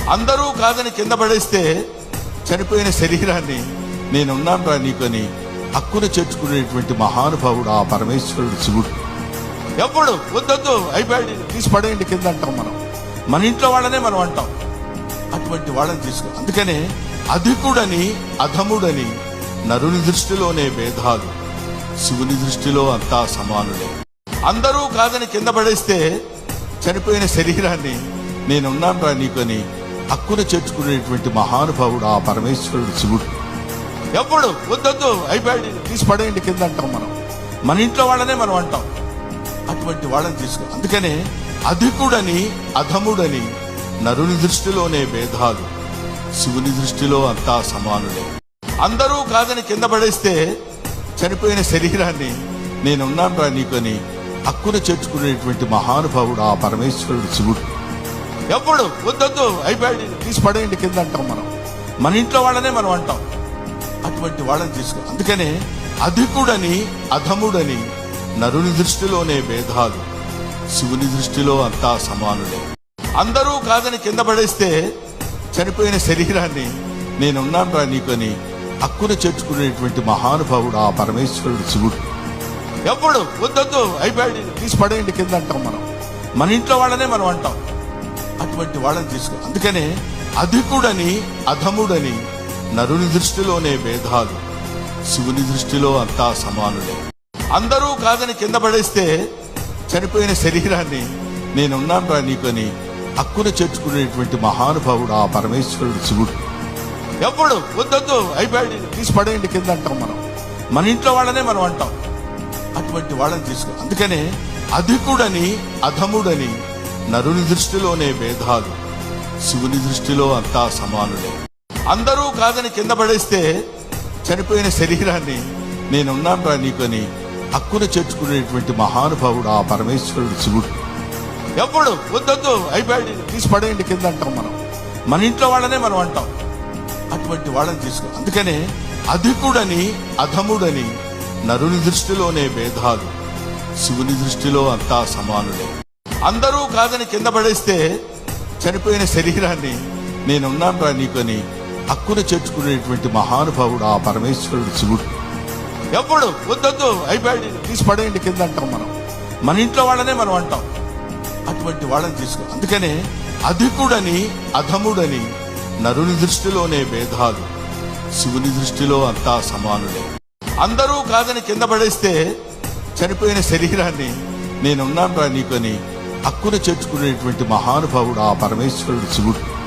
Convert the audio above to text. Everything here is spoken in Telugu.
అందరూ కాదని కింద పడేస్తే చనిపోయిన శరీరాన్ని నేనున్నాను రా నీకని హక్కును చేర్చుకునేటువంటి మహానుభావుడు ఆ పరమేశ్వరుడు శివుడు. ఎప్పుడు వద్దొద్దు అయిపోయాడు తీసి పడేయండి కింద అంటాం మనం. మన ఇంట్లో వాళ్ళనే మనం అంటాం. అటువంటి వాళ్ళని తీసుకో. అందుకనే అధికుడని అధముడని నరుని దృష్టిలోనే భేదాలు, శివుని దృష్టిలో అంతా సమానులే. అందరూ కాదని కింద పడేస్తే చనిపోయిన శరీరాన్ని నేనున్నాను రా నీకని హక్కును చేర్చుకునేటువంటి మహానుభావుడు ఆ పరమేశ్వరుడు శివుడు. ఎప్పుడు వద్దొద్దు అయిపోయాడు తీసి పడేయండి కింద అంటాం మనం. మన ఇంట్లో వాళ్ళనే మనం అంటాం. అటువంటి వాళ్ళని తీసుకో. అందుకనే అధికుడని అధముడని నరుని దృష్టిలోనే భేదాలు, శివుని దృష్టిలో అంతా సమానులే. అందరూ కాదని కింద పడేస్తే చనిపోయిన శరీరాన్ని నేనున్నాను రా నీకని హక్కును చేర్చుకునేటువంటి మహానుభావుడు ఆ పరమేశ్వరుడు శివుడు. ఎప్పుడు వద్దొద్దు అయిపోయాడు తీసి పడేయండి కింద అంటాం మనం. మన ఇంట్లో వాళ్ళనే మనం అంటాం. అటువంటి వాళ్ళని తీసుకో. అందుకనే అధికుడని అధముడని నరుని దృష్టిలోనే భేదాలు, శివుని దృష్టిలో అంతా సమానులే. అందరూ కాదని కింద పడేస్తే చనిపోయిన శరీరాన్ని నేనున్నాను రా నీకని హక్కును చేర్చుకునేటువంటి మహానుభావుడు ఆ పరమేశ్వరుడు శివుడు. ఎప్పుడు వద్దొద్దు అయిపోయాడు తీసి పడేయండి కింద అంటాం మనం. మన ఇంట్లో వాళ్ళనే మనం అంటాం. అటువంటి వాళ్ళని తీసుకో. అందుకనే అధికుడని అధముడని నరుని దృష్టిలోనే భేదాలు, శివుని దృష్టిలో అంతా సమానులే. అందరూ కాదని కింద పడేస్తే చనిపోయిన శరీరాన్ని నేనున్నాను రా నీకని హక్కును చేర్చుకునేటువంటి మహానుభావుడు ఆ పరమేశ్వరుడు శివుడు. ఎప్పుడు వద్దొద్దు అయిపోయాడు తీసి పడేయండి కింద అంటాం మనం. మన ఇంట్లో వాళ్ళనే మనం అంటాం. అటువంటి వాళ్ళని తీసుకో. అందుకనే అధికుడని అధముడని నరుని దృష్టిలోనే భేదాలు, శివుని దృష్టిలో అంతా సమానులే. అందరూ కాదని కింద పడేస్తే చనిపోయిన శరీరాన్ని నేనున్నాను రా నీకని హక్కును చేర్చుకునేటువంటి మహానుభావుడు ఆ పరమేశ్వరుడు శివుడు. ఎప్పుడు వద్దొద్దు అయిపోయాడు తీసి పడేయండి కింద అంటాం మనం. మన ఇంట్లో వాళ్ళనే మనం అంటాం. అటువంటి వాళ్ళని తీసుకో. అందుకనే అధికుడని అధముడని నరుని దృష్టిలోనే భేదాలు, శివుని దృష్టిలో అంతా సమానులే. అందరూ కాదని కింద పడేస్తే చనిపోయిన శరీరాన్ని నేనున్నాను రా నీకని హక్కును చేర్చుకునేటువంటి మహానుభావుడు ఆ పరమేశ్వరుడు శివుడు. ఎప్పుడు వద్దొద్దు అయిపోయాడు తీసి పడేయండి కింద అంటాం మనం. మన ఇంట్లో వాళ్ళనే మనం అంటాం. అటువంటి వాళ్ళని తీసుకో. అందుకనే అధికుడని అధముడని నరుని దృష్టిలోనే భేదాలు, శివుని దృష్టిలో అంతా సమానులే. అందరూ కాదని కింద పడేస్తే చనిపోయిన శరీరాన్ని నేనున్నాను రా నీకని హక్కును చేర్చుకునేటువంటి మహానుభావుడు ఆ పరమేశ్వరుడు శివుడు.